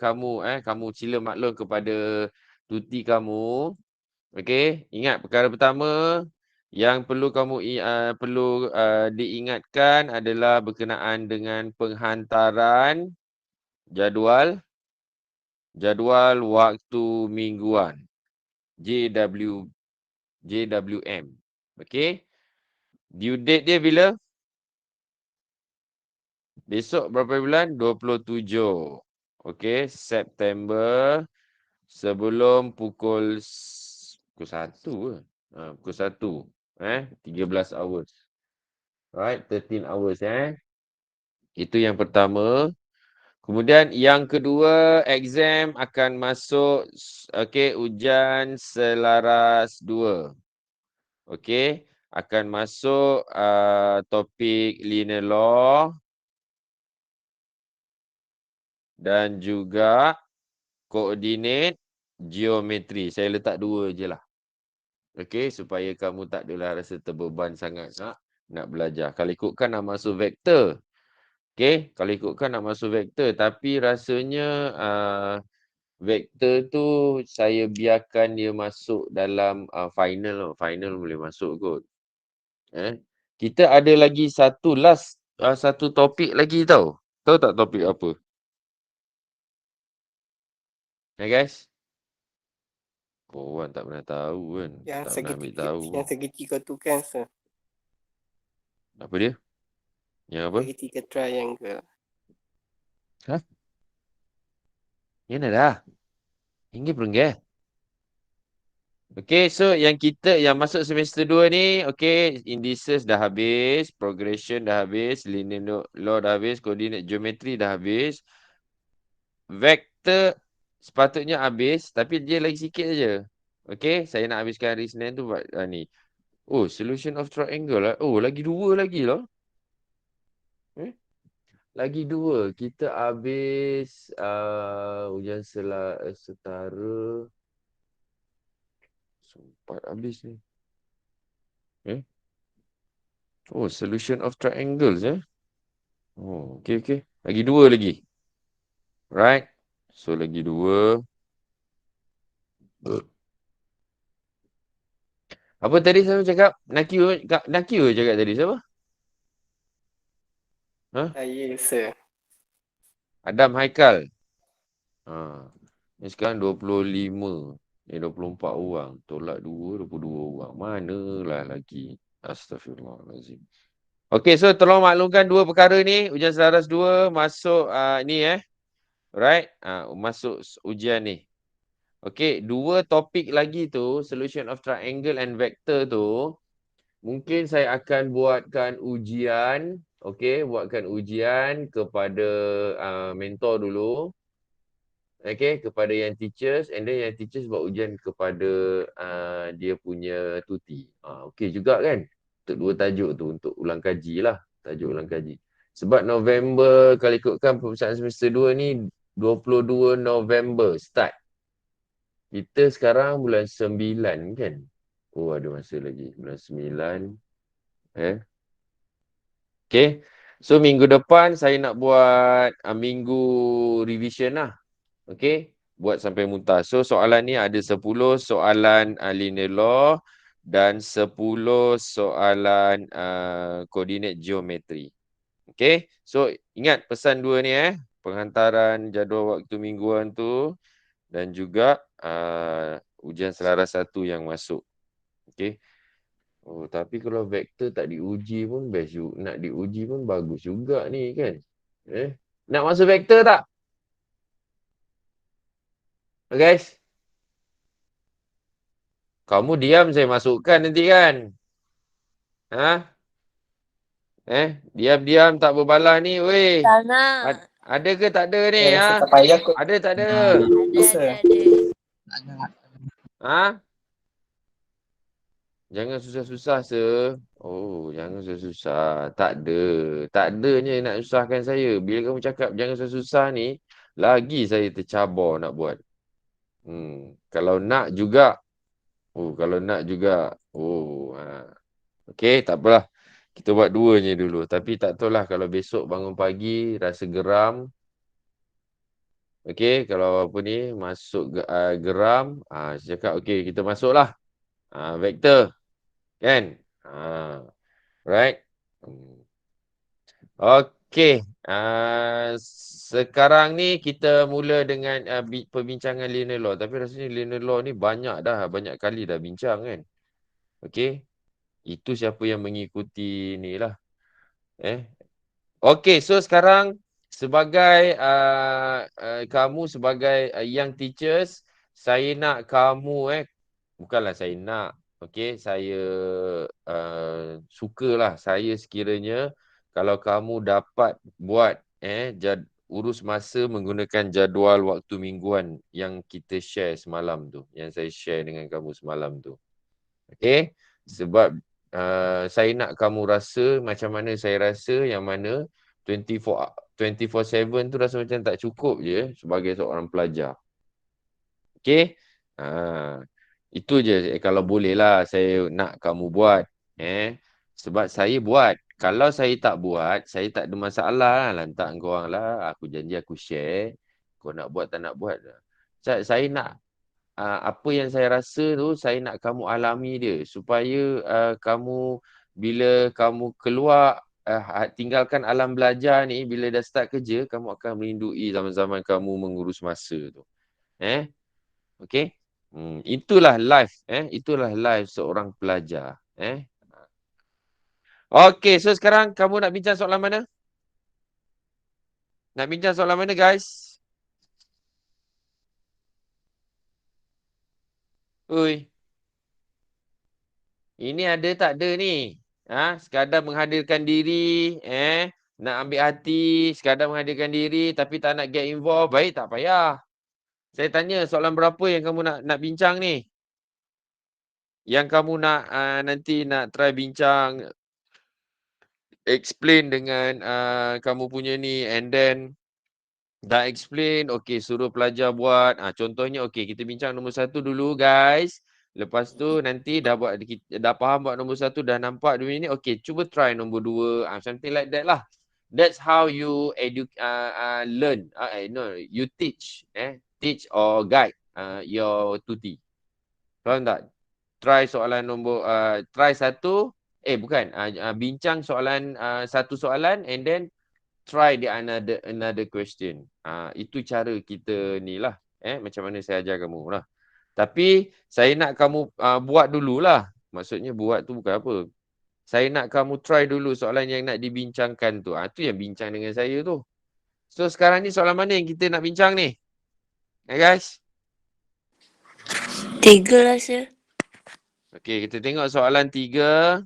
kamu sila maklum kepada tuti kamu. Okey, ingat perkara pertama yang perlu diingatkan adalah berkenaan dengan penghantaran jadual waktu mingguan. JWM. Okey. Due date dia bila? Besok berapa bulan? 27. Okey, September sebelum pukul 1 ke? Pukul 1. 13 hours. Right, 13 hours Itu yang pertama. Kemudian yang kedua, exam akan masuk ujian selaras 2. Okey, akan masuk topik linear law dan juga koordinat geometri. Saya letak 2 je lah. Okey, supaya kamu tak adalah rasa terbeban sangat nak belajar. Kalau ikutkan nak masuk vektor. Okey, kalau ikutkan nak masuk vektor, tapi rasanya vektor tu saya biarkan dia masuk dalam final. Final boleh masuk kot. Kita ada lagi satu topik lagi tau. Tahu tak topik apa? Guys? Korang tak pernah tahu kan. Tak pernah ambil tahu. Yang segitiga tu kan, sir? Apa dia? Yang apa? Segitiga triangle. Yang dah. Hingga perenggan. Okay, so yang masuk semester 2 ni, okay, indices dah habis, progression dah habis, linear law dah habis, coordinate geometry dah habis. Vektor sepatutnya habis, tapi dia lagi sikit saja. Okay, saya nak habiskan hari Senin tu buat ni. Oh, solution of triangle lah. Oh, lagi 2 lagi lah. Lagi 2. Kita habis ujian setara. Sempat habis ni. Oh, solution of triangles Oh, okay. Lagi 2 lagi. Right. So, lagi 2. Apa tadi saya cakap? Nakyu cakap tadi. Siapa? Saya, sir. Adam Haikal. Ni sekarang 25. 24 orang. Tolak 2, 22 orang. Manalah lagi. Astaghfirullahaladzim. Okay, so tolong maklumkan 2 perkara ni. Ujian selaras 2 masuk ni Right? Masuk ujian ni. Okay, 2 topik lagi tu, solution of triangle and vector tu, mungkin saya akan buatkan ujian. Okay, buatkan ujian kepada mentor dulu. Okay, kepada yang teachers, and then yang teachers buat ujian kepada dia punya tuti. Okay juga kan? Untuk 2 tajuk tu, untuk ulang kaji lah. Tajuk ulang kaji. Sebab November, kalau ikutkan peperiksaan semester 2 ni, 22 November start. Kita sekarang bulan 9 kan? Oh, ada masa lagi. Bulan 9. Okay. So, minggu depan saya nak buat minggu revision lah. Okay. Buat sampai muntah. So, soalan ni ada 10 soalan linear law dan 10 soalan koordinat geometri. Okay. So, ingat pesan 2 ni penghantaran jadual waktu mingguan tu dan juga ujian selaras 1 yang masuk. Okay. Oh, tapi kalau vektor tak diuji pun best juga. Nak diuji pun bagus juga ni kan. Nak masuk vektor tak? Guys. Kamu diam saya masukkan nanti kan. Diam-diam tak berbalah ni weh. Tak nak. Ada ke tak ada ni Tak payah kot. Ada tak ada? Ada. Jangan susah-susah Oh, jangan susah-susah. Tak ada. Tak adanya nak susahkan saya. Bila kamu cakap jangan susah-susah ni, lagi saya tercabar nak buat. Kalau nak juga. Kalau nak juga. Okey, tak apalah. Kita buat 2 je dulu. Tapi tak tahulah kalau besok bangun pagi, rasa geram. Okey, kalau apa ni masuk geram, saya cakap okey kita masuklah. Vektor kan? Right? Okey. Sekarang ni kita mula dengan perbincangan linear law. Tapi rasanya linear law ni banyak kali dah bincang kan? Okey. Itu siapa yang mengikuti ni lah. Okey, so sekarang sebagai kamu sebagai young teachers, saya nak kamu bukanlah saya nak, okey, saya sukalah saya sekiranya kalau kamu dapat buat urus masa menggunakan jadual waktu mingguan yang kita share semalam tu, yang saya share dengan kamu semalam tu. Okey, sebab saya nak kamu rasa macam mana saya rasa, yang mana 24/7 tu rasa macam tak cukup je sebagai seorang pelajar. Okey? Itu je. Kalau boleh lah saya nak kamu buat. Sebab saya buat. Kalau saya tak buat, saya tak ada masalah lah. Lantak korang lah. Aku janji aku share. Kau nak buat tak nak buat. Saya nak apa yang saya rasa tu, saya nak kamu alami dia. Supaya kamu, bila kamu keluar, tinggalkan alam belajar ni, bila dah start kerja, kamu akan merindui zaman-zaman kamu mengurus masa tu. Okey? Itulah life. Itulah life seorang pelajar. Okey, so sekarang kamu nak bincang soalan mana? Nak bincang soalan mana, guys? Oi. Ini ada tak ada ni? Sekadar menghadirkan diri, nak ambil hati, sekadar menghadirkan diri tapi tak nak get involved, baik tak payah. Saya tanya soalan berapa yang kamu nak bincang ni? Yang kamu nak nanti nak try bincang, explain dengan kamu punya ni, and then dah explain, okey suruh pelajar buat. Contohnya okey kita bincang nombor 1 dulu, guys. Lepas tu nanti dah faham buat nombor 1, dah nampak dua ni, okey cuba try nombor 2. Something like that lah. That's how you learn. You teach, teach or guide your tuti. Faham tak? Try soalan nombor try satu, bincang soalan satu soalan, and then try the another question. Itu cara kita ni lah. Macam mana saya ajar kamu lah. Tapi saya nak kamu buat dululah. Maksudnya buat tu bukan apa. Saya nak kamu try dulu soalan yang nak dibincangkan tu. Tu yang bincang dengan saya tu. So sekarang ni soalan mana yang kita nak bincang ni? Guys? 3 lah, Sir. Okey, kita tengok soalan 3.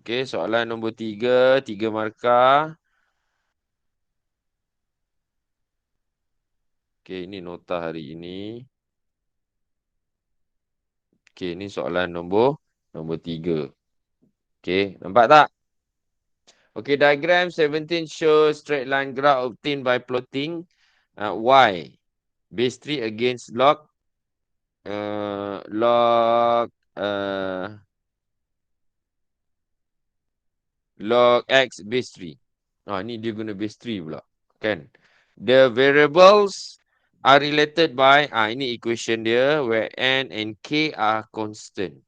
Okey, soalan nombor 3. 3 markah. Okey, ini nota hari ini. Okey, ini soalan nombor 3. Okey, nampak tak? Okey, diagram 17 shows straight line graph obtained by plotting y base 3 against log x base 3. Ni dia guna base 3 pula. Kan? The variables are related by, ini equation dia, where n and k are constant.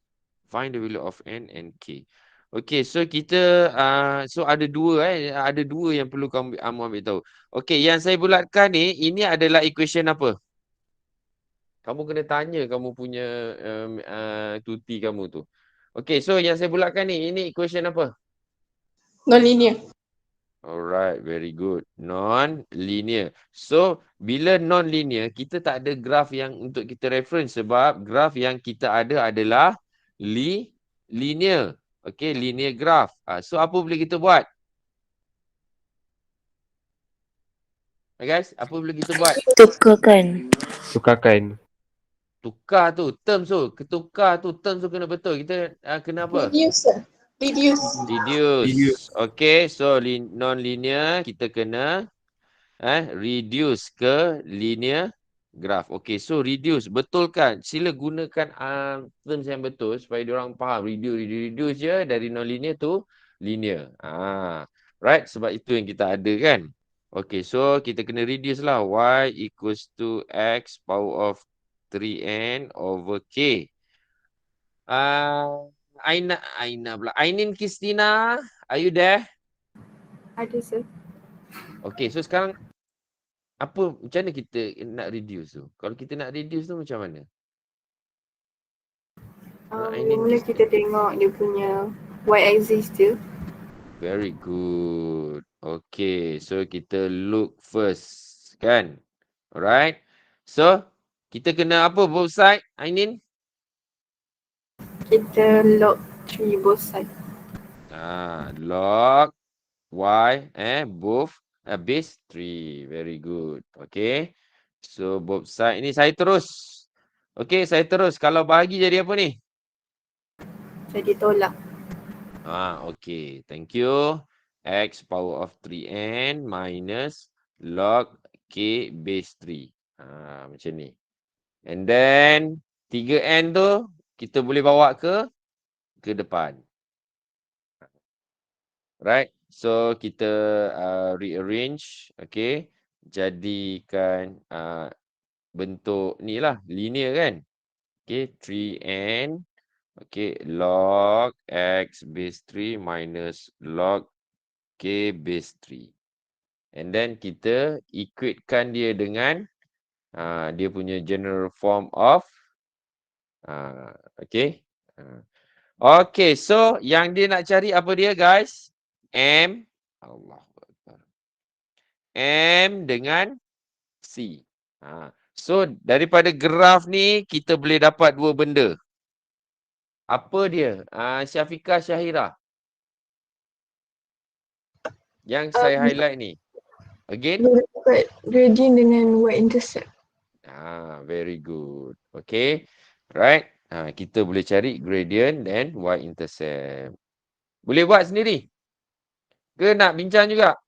Find the value of n and k. Okey, so kita so ada dua yang perlu kamu ambil tahu. Okey, yang saya bulatkan ni, ini adalah equation apa? Kamu kena tanya kamu punya tuti kamu tu. Okey, so yang saya bulatkan ni, ini equation apa? Non-linear. Alright, very good. Non-linear. So, bila non-linear, kita tak ada graf yang untuk kita reference sebab graf yang kita ada adalah linear. Okay, linear graph. So, apa boleh kita buat? Guys, apa boleh kita buat? Tukarkan. Tukar tu, terms tu. Ketukar tu, terms tu kena betul. Kita kena apa? Reduce. Reduce. Okay, so non-linear, kita kena reduce ke linear graph. Okay, so reduce. Betulkan. Sila gunakan terms yang betul supaya diorang faham. Reduce je dari non-linear tu linear. Right, sebab itu yang kita ada kan. Okay, so kita kena reduce lah. Y equals to X power of 3N over K. Aina pula. Ainin Kristina, are you there? Ada sir. Okay, so sekarang macam mana kita nak reduce tu? Kalau kita nak reduce tu macam mana? Ainin Mula kita tengok dia punya y-axis dia. Very good. Okay, so kita look first, kan? Alright. So, kita kena apa both side, Ainin? Kita log 3 both side. Log Y, both base 3. Very good. Okay. So, both side. Ini saya terus. Okay, saya terus. Kalau bahagi jadi apa ni? Jadi tolak. Okay. Thank you. X power of 3N minus log K base 3. Macam ni. And then 3N tu kita boleh bawa ke depan. Right. So kita rearrange. Okay. Jadikan bentuk ni lah. Linear kan. Okay. 3N. Okay. Log X base 3 minus log K base 3. And then kita equatekan dia dengan dia punya general form of okay. Okay, so yang dia nak cari apa dia guys? M dengan C. So daripada graf ni kita boleh dapat dua benda. Apa dia? Syafiqah Syahira. Yang saya highlight ni. Again? Dia dapat gradient dengan y-intercept. Very good. Okay. Right. Kita boleh cari gradient dan y-intercept. Boleh buat sendiri? Ke nak bincang juga?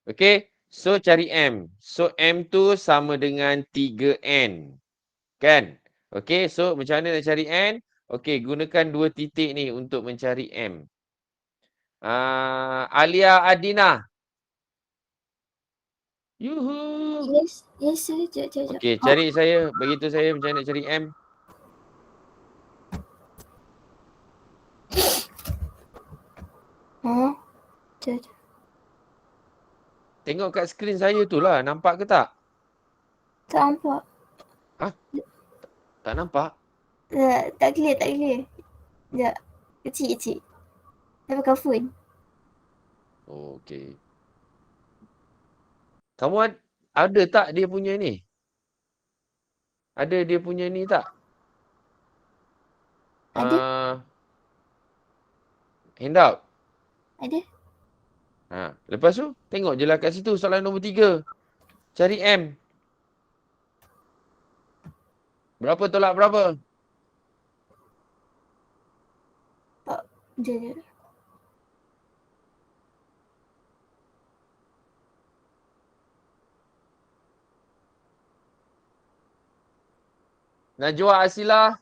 Okay. So cari M. So M tu sama dengan 3N. Kan? Okay. So macam mana nak cari N? Okay. Gunakan dua titik ni untuk mencari M. Alia Adina. Yuhu. Yes sir. Sekejap. Okay. Cari saya. Beritahu saya macam mana nak cari M. Sekejap. Tengok kat skrin saya tu lah. Nampak ke tak? Tak nampak. Tak nampak? Tak clear. Sekejap. Kecil. Saya pakai phone. Okay. Kamu ada tak dia punya ni? Ada dia punya ni tak? Ada. Handout. Ada. Lepas tu tengok je lah kat situ soalan nombor 3. Cari M. Berapa tolak berapa? Sekejap. Najwa Asila.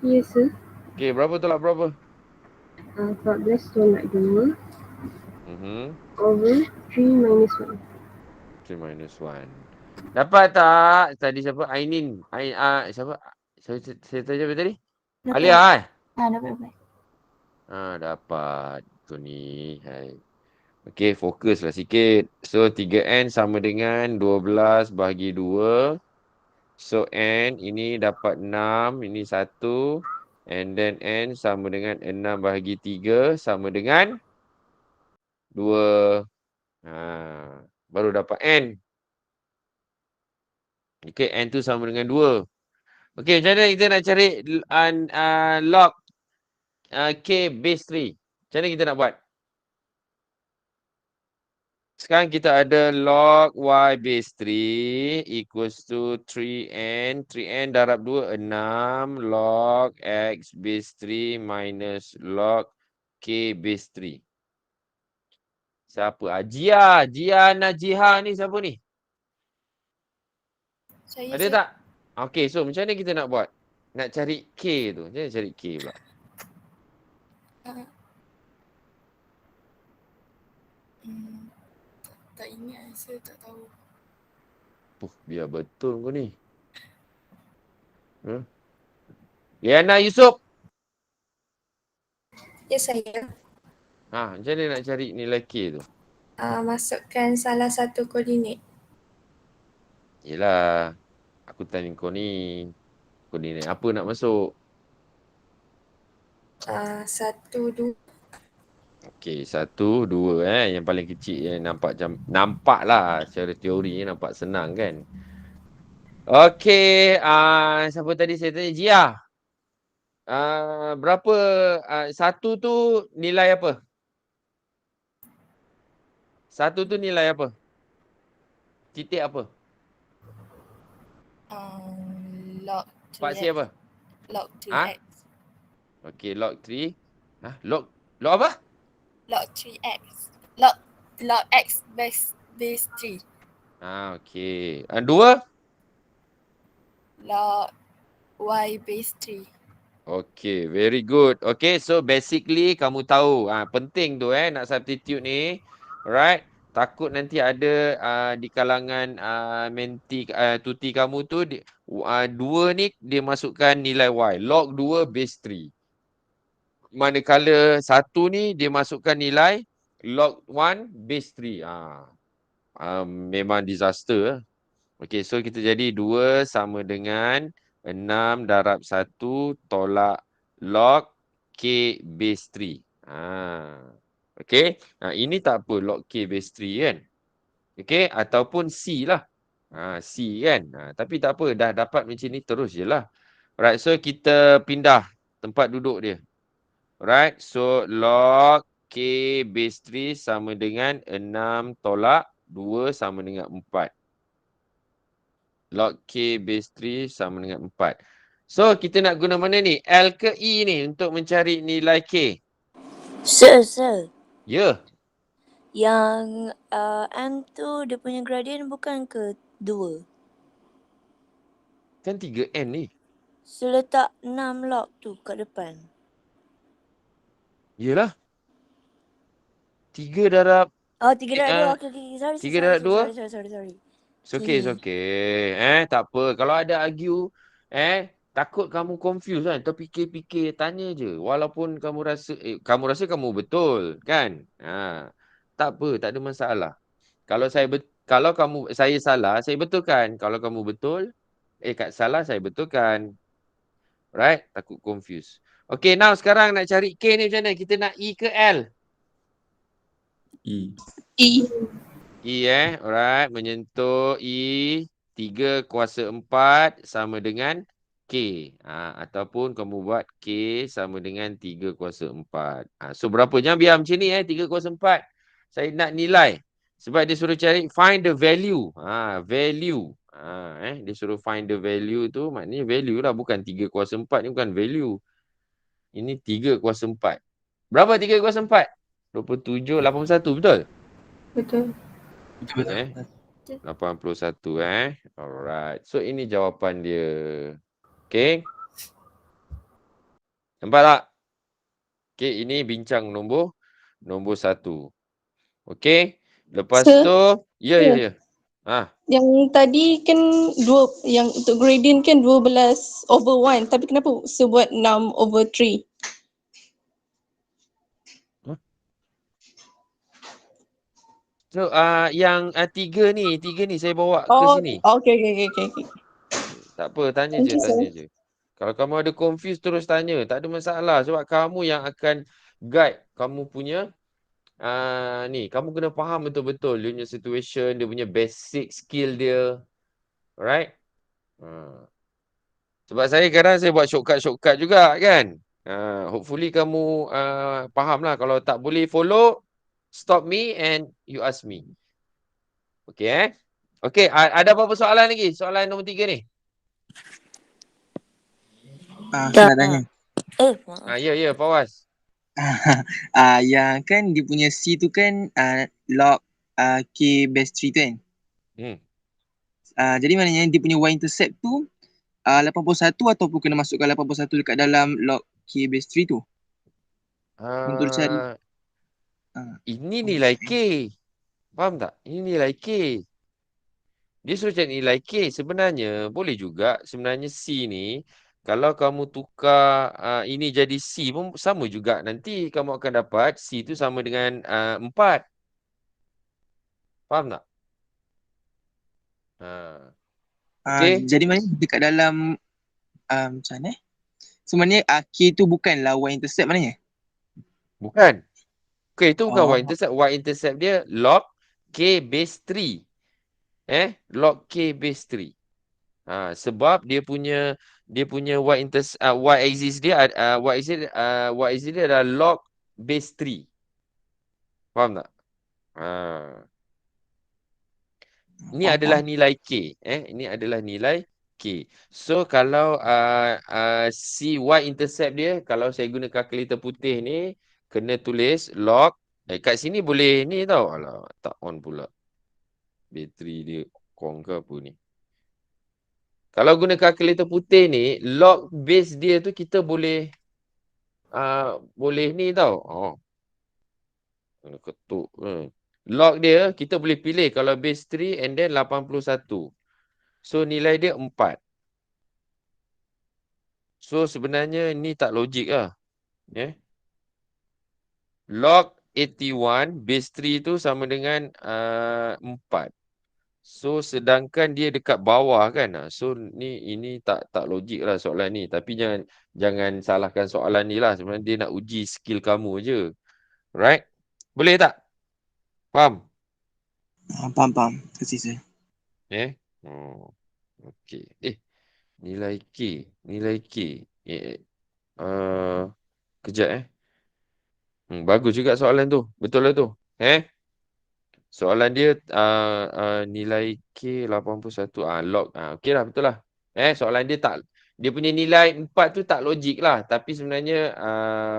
Yes sir. Okay, berapa tolak berapa? 14 tolak 2 Mhm. over 3 minus 1. 3 minus 1. Dapat tak? Tadi siapa? Ainin. Siapa? Saya tanya apa tadi? Dapat. Alia Dapat. Dapat. Tu ni. Hai. Okey, fokuslah sikit. So 3N sama dengan 12 bahagi 2. So N ini dapat 6, ini 1. And then N sama dengan 6 bahagi 3 sama dengan 2. Baru dapat N. Okey, N tu sama dengan 2. Okey, macam mana kita nak cari log K base 3? Macam mana kita nak buat? Sekarang kita ada log Y base 3 equals to 3N. 3N darab 2, 6 log X base 3 minus log K base 3. Siapa? Jiana Jiha ni siapa ni? Saya Ada tak? Okay, so macam mana kita nak buat? Nak cari K tu. Macam mana cari K pula? Tak ingat, saya tak tahu. Biar betul kau ni. Liana Yusof. Ya, saya. Macam mana nak cari nilai K tu? Masukkan salah satu koordinat. Yelah. Aku tanya kau ni. Koordinat apa nak masuk? 1, 2. Okey, 1, 2 yang paling kecil nampak lah secara teori nampak senang kan. Okey, siapa tadi saya tanya? Jia. Berapa 1 tu nilai apa? 1 tu nilai apa? Titik apa? Log 3x. Paksi apa? Log 3x. Okey, log 3. Log apa? Log 3x. Log x base 3. Okey. 2? Log y base 3. Okay, very good. Okay, so basically kamu tahu penting tu nak substitute ni. Alright. Takut nanti ada di kalangan tuti kamu tu 2 ni dia masukkan nilai y. Log 2 base 3. Manakala 1 ni dia masukkan nilai log 1 base 3. Memang disaster. Okay, so kita jadi 2 sama dengan 6 darab 1 tolak log K base 3. Okay. Ini tak apa log K base 3 kan. Okay. Ataupun C lah. C kan. Tapi tak apa. Dah dapat macam ni terus je lah. Alright. So kita pindah tempat duduk dia. Alright. So log K base 3 sama dengan 6 tolak 2 sama dengan 4. Log K base 3 sama dengan 4. So, kita nak guna mana ni? L ke E ni untuk mencari nilai K? Sir. Ya. Yang M tu dia punya gradient bukan ke 2? Kan 3N ni. So, letak 6 log tu kat depan. Yelah. 3 darab... 3 darab 2. Okay. Sorry. 3 darab 2? Sorry. It's okay. Tak apa. Kalau ada argue, takut kamu confused kan. Terfikir-fikir, tanya je. Walaupun kamu rasa kamu betul kan. Tak apa, tak ada masalah. Kalau saya salah, saya betulkan. Kalau kamu betul, salah, saya betulkan. Right? Takut confused. Okay, now sekarang nak cari K ni macam mana? Kita nak E ke L? E. Alright. Menyentuh E. 3 kuasa 4 sama dengan K. Ataupun kamu buat K sama dengan 3 kuasa 4. So berapa? Jangan biar macam ni 3 kuasa 4. Saya nak nilai. Sebab dia suruh cari find the value. Value. Dia suruh find the value tu. Maknanya value lah. Bukan 3 kuasa 4 ni bukan value. Ini 3 kuasa 4. Berapa 3 kuasa 4? 27, 81. Betul? Betul. Betul. 81 Alright. So ini jawapan dia. Okay. Nampak tak? Okay, ini bincang nombor 1. Okay. Lepas Sir? tu, ya. Yang tadi kan yang untuk gradient kan 12/1, tapi kenapa buat 6/3? So, yang 3 ni saya bawa ke sini. Okay. Tak apa, tanya Thank you, je. Kalau kamu ada confused, terus tanya. Tak ada masalah. Sebab kamu yang akan guide kamu punya kamu kena faham betul-betul dia punya situation, dia punya basic skill dia. Alright? Sebab kadang saya buat shortcut juga kan. Hopefully kamu faham lah. Kalau tak boleh follow, stop me and you ask me. Okay Okay, ada apa-apa soalan lagi? Soalan nombor 3 ni. Saya nak tanya. Ya, Fawaz. Yang kan dia punya C tu kan log K base 3 tu kan. Jadi maknanya dia punya y-intercept tu 81 ataupun kena masukkan 81 dekat dalam log K base 3 tu. Untuk cari. Ini nilai K. Faham tak? Ini nilai K. Dia suruh cari nilai K. Sebenarnya boleh juga. Sebenarnya C ni, kalau kamu tukar ini jadi C pun sama juga. Nanti kamu akan dapat C tu sama dengan 4. Faham tak? Okay. Jadi mana dekat dalam macam mana? Sebenarnya K tu bukanlah y-intercept maknanya? Bukan. Okay, itu bukan y-intercept. Y-intercept dia log K base 3. Log K base 3. Sebab dia punya y-axis dia y-axis dia adalah log base 3. Faham tak? Ini adalah nilai K. Ini adalah nilai K. So kalau si y-intercept dia, kalau saya guna kalkulator putih ni, kena tulis log. Kat sini boleh ni tau. Alah, tak on pula. Bateri dia kong ke apa ni. Kalau guna kalkulator putih ni, log base dia tu kita boleh boleh ni tau. Kena ketuk. Log dia kita boleh pilih kalau base 3 and then 81. So nilai dia 4. So sebenarnya ni tak logik lah. Log 81 base 3 tu sama dengan 4. So sedangkan dia dekat bawah kan. So ini tak logik lah soalan ni. Tapi jangan salahkan soalan ni lah. Sebenarnya dia nak uji skill kamu je. Right? Boleh tak? Faham? Faham. Kasih saya. Okay. Nilai K. Kejap bagus juga soalan tu. Betul lah tu. Soalan dia nilai K 81. Log. Okey lah, betul lah. Soalan dia punya nilai 4 tu tak logik lah. Tapi sebenarnya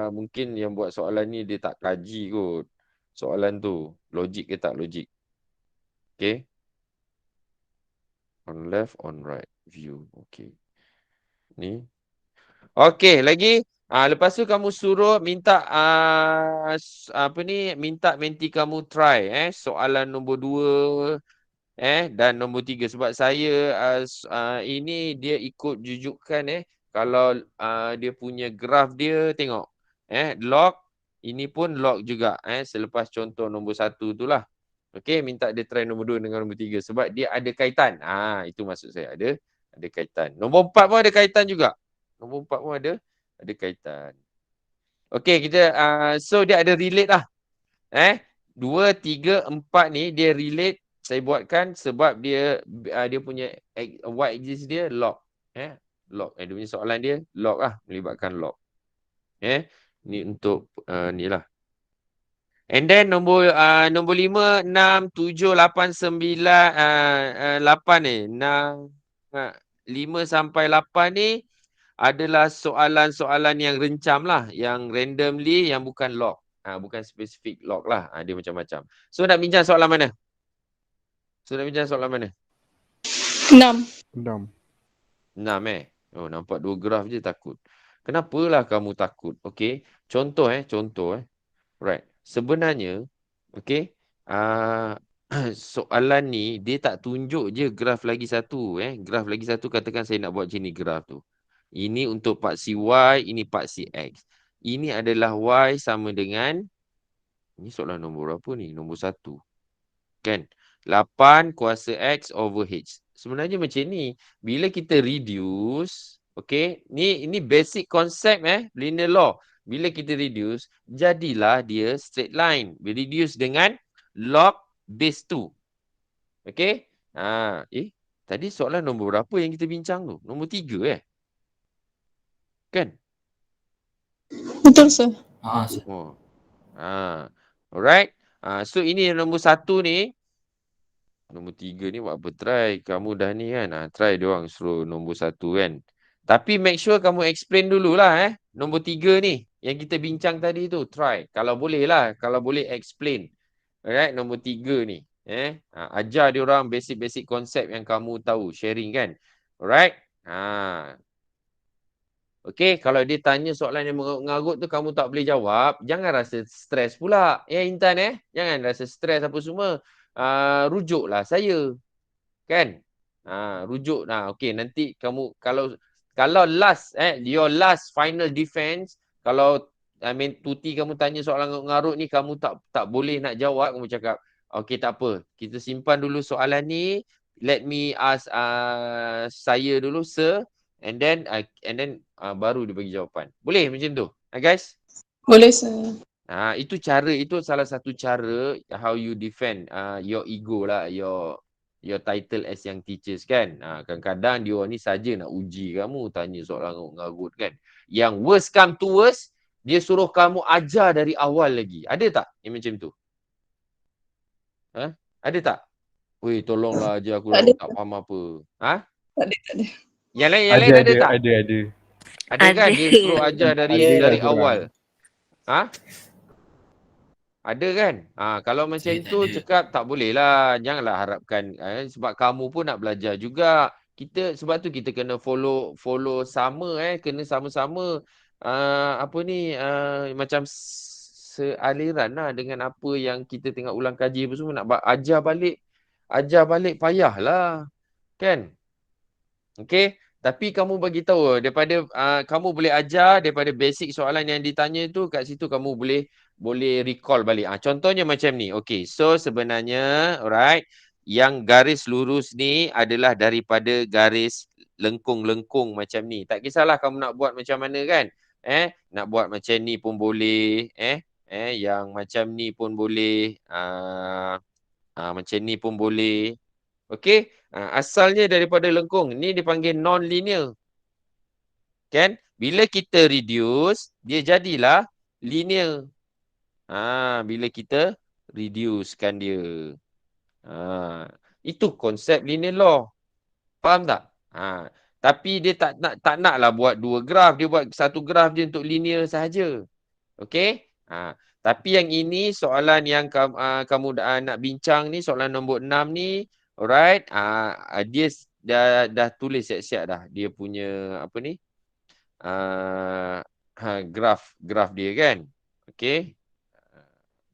mungkin yang buat soalan ni dia tak kaji kot. Soalan tu. Logik ke tak logik. Okay. On left, on right. View. Okay. Ni. Okay, lagi. Lepas tu kamu suruh minta minta menti kamu try soalan nombor 2 dan nombor 3 sebab saya ini dia ikut jujukan kalau dia punya graf dia tengok log ini pun log juga selepas contoh nombor 1 tu lah. Okey, minta dia try nombor 2 dengan nombor 3 sebab dia ada kaitan. Itu maksud saya ada kaitan. Nombor 4 pun ada kaitan juga. Nombor 4 pun ada kaitan. Okey, kita so dia ada relate lah. 2, 3, 4 ni dia relate. Saya buatkan sebab dia punya y-axis dia log. Log. Dia punya soalan dia log lah. Melibatkan log. Ni untuk ni lah. And then nombor 5, 6, 7, 8, 9, 8 ni. 5 sampai 8 ni adalah soalan-soalan yang rencam lah. Yang randomly, yang bukan log. Bukan spesifik log lah. Dia macam-macam. So nak bincang soalan mana? 6. 6 nampak 2 graf je takut. Kenapalah kamu takut? Okey. Contoh. Right. Sebenarnya, okey. Soalan ni dia tak tunjuk je graf lagi satu. Graf lagi satu katakan saya nak buat macam ni graf tu. Ini untuk paksi Y, ini paksi X. Ini adalah Y sama dengan, ini soalan nombor berapa ni? Nombor 1. Kan? 8 kuasa X over H. Sebenarnya macam ni. Bila kita reduce, okay, ni basic konsep linear law. Bila kita reduce, jadilah dia straight line. Reduce dengan log base 2. Okay? Tadi soalan nombor berapa yang kita bincang tu? Nombor 3 Kan? Betul, sir. Alright. So ini nombor 1 ni. Nombor 3 ni buat apa try? Kamu dah ni kan. Try dia orang suruh nombor 1 kan. Tapi make sure kamu explain dululah Nombor 3 ni. Yang kita bincang tadi tu. Try. Kalau boleh lah. Kalau boleh explain. Alright. Nombor 3 ni. Ajar dia orang basic-basic konsep yang kamu tahu. Sharing kan. Alright. Okey, kalau dia tanya soalan yang mengarut tu kamu tak boleh jawab, jangan rasa stres pula. Intan jangan rasa stres apa semua. Rujuklah saya. Kan? Rujuk. Okey, nanti kamu kalau last your last final defense, kalau tuti kamu tanya soalan mengarut ni kamu tak boleh nak jawab, kamu cakap, okey tak apa. Kita simpan dulu soalan ni. Let me ask saya dulu, sir. And then baru dia bagi jawapan. Boleh macam tu? Guys? Boleh sir. Itu salah satu cara how you defend your ego lah, your title as yang teachers kan. Kadang-kadang dia ni saja nak uji kamu, tanya soalan ngarut kan. Yang worst come to worst, dia suruh kamu ajar dari awal lagi. Ada tak yang macam tu? Ada tak? Weh, tolonglah ajar aku, tak faham apa. Tak ada. Yang lain ada tak? Ada. Ada kan? Dia suruh ajar dari awal. Ada kan? Kalau macam tu cakap tak boleh lah. Janganlah harapkan sebab kamu pun nak belajar juga. Sebab tu kita kena follow sama kena sama-sama macam sealiran lah dengan apa yang kita tengah ulang kaji apa semua, nak ajar balik payahlah. Kan? Okey, tapi kamu bagi tahu daripada kamu boleh ajar daripada basic soalan yang ditanya tu, kat situ kamu boleh recall balik. Contohnya macam ni. Okey, so sebenarnya alright, yang garis lurus ni adalah daripada garis lengkung-lengkung macam ni. Tak kisahlah kamu nak buat macam mana kan? Nak buat macam ni pun boleh, yang macam ni pun boleh, macam ni pun boleh. Okey, asalnya daripada lengkung. Ni dipanggil non-linear. Kan? Bila kita reduce, dia jadilah linear. Bila kita reducekan dia. Itu konsep linear law. Faham tak? Tapi dia tak naklah buat dua graf. Dia buat satu graf je untuk linear sahaja. Okey? Tapi yang ini soalan yang kamu nak bincang ni, soalan nombor 6 ni, alright, dia dah tulis siap-siap dah. Dia punya apa ni? Graf dia kan. Okey.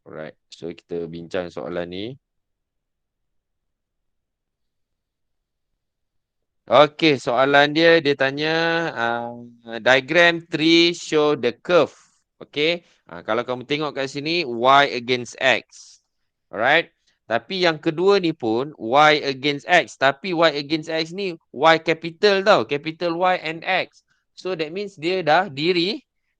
Alright. So kita bincang soalan ni. Okey, soalan dia tanya diagram 3 show the curve. Okey. Kalau kamu tengok kat sini y against x. Alright. Tapi yang kedua ni pun y against x. Tapi y against x ni y capital tau. Capital Y and x. So that means dia dah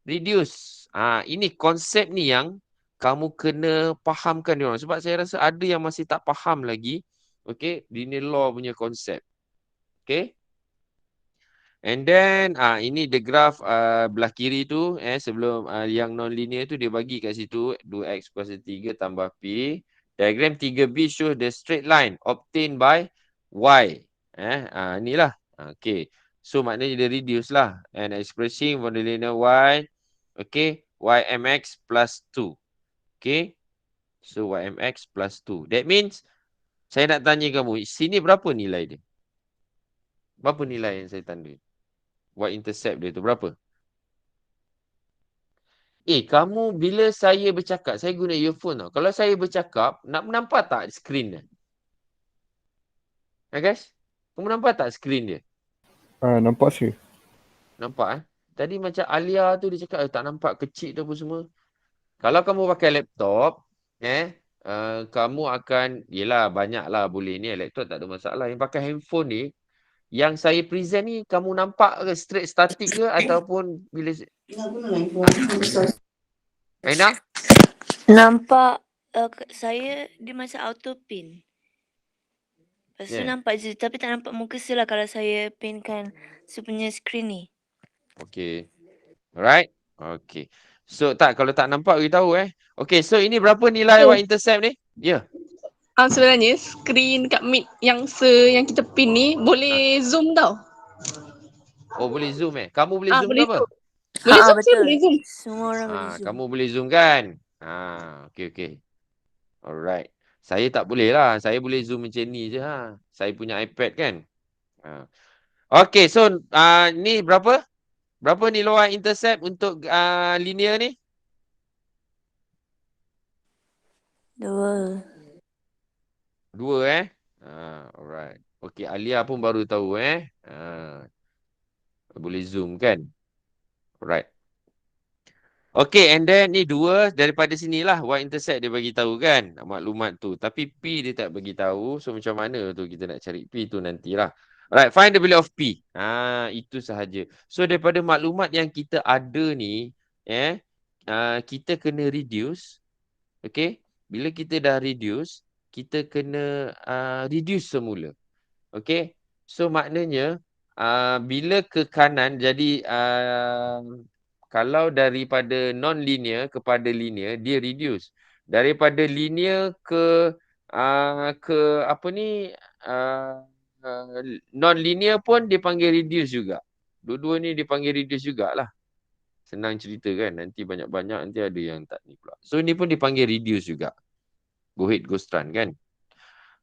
reduce. Ini konsep ni yang kamu kena fahamkan dia orang. Sebab saya rasa ada yang masih tak faham lagi. Okay. Linear law punya konsep. Okay. And then ini the graph belah kiri tu sebelum yang non-linear tu dia bagi kat situ 2x kuasa 3 tambah P. Diagram 3B show the straight line obtained by y. Inilah. Okay. So maknanya dia reduce lah. And expressing from the linear y. Okay. Ymx plus 2. Okay. So ymx plus 2. That means saya nak tanya kamu, sini berapa nilai dia? Berapa nilai yang saya tanda? Y-intercept dia tu berapa? Kamu bila saya bercakap, saya guna earphone tau. Kalau saya bercakap, nak nampak tak skrin dia? Guys? Kamu nampak tak skrin dia? Nampak sih. Nampak Tadi macam Alia tu dia cakap tak nampak kecil tu apa semua. Kalau kamu pakai laptop, kamu akan, yelah banyaklah boleh ni. Laptop tak ada masalah. Yang pakai handphone ni, yang saya present ni, kamu nampak ke straight static ke ataupun bila... Aina? Nampak saya dia macam auto pin. Lepas tu nampak je tapi tak nampak muka saya lah kalau saya pinkan saya punya screen ni. Okay. Alright. Okay. So kalau tak nampak beritahu Okay, so ini berapa nilai Y-intercept ni? Ya. Sebenarnya screen kat Meet yang kita pin ni boleh zoom tau. Oh, boleh zoom Kamu boleh zoom boleh ke apa? zoom. Boleh zoom, betul. boleh zoom. Semua orang boleh zoom. Kamu boleh zoom kan? Okay. Alright. Saya tak boleh lah. Saya boleh zoom macam ni je Saya punya iPad kan. Okay, so ni berapa? Berapa ni lower intercept untuk linear ni? 2. 2 alright. Okay, Alia pun baru tahu boleh zoom kan? Alright. Okay, and then ni 2 daripada sinilah y-intercept dia bagi tahu kan maklumat tu. Tapi P dia tak bagi tahu. So macam mana tu kita nak cari P tu nantilah. Alright, find the value of P. Itu sahaja. So daripada maklumat yang kita ada ni, kita kena reduce. Okay, bila kita dah reduce, kita kena reduce semula. Okay, so maknanya bila ke kanan jadi kalau daripada non-linear kepada linear, dia reduce. Daripada linear ke apa ni non-linear pun dipanggil reduce juga. Dua-dua ni dipanggil reduce jugalah. Senang cerita kan. Nanti banyak-banyak nanti ada yang tak ni pula. So ni pun dipanggil reduce juga. Go ahead, go strand kan.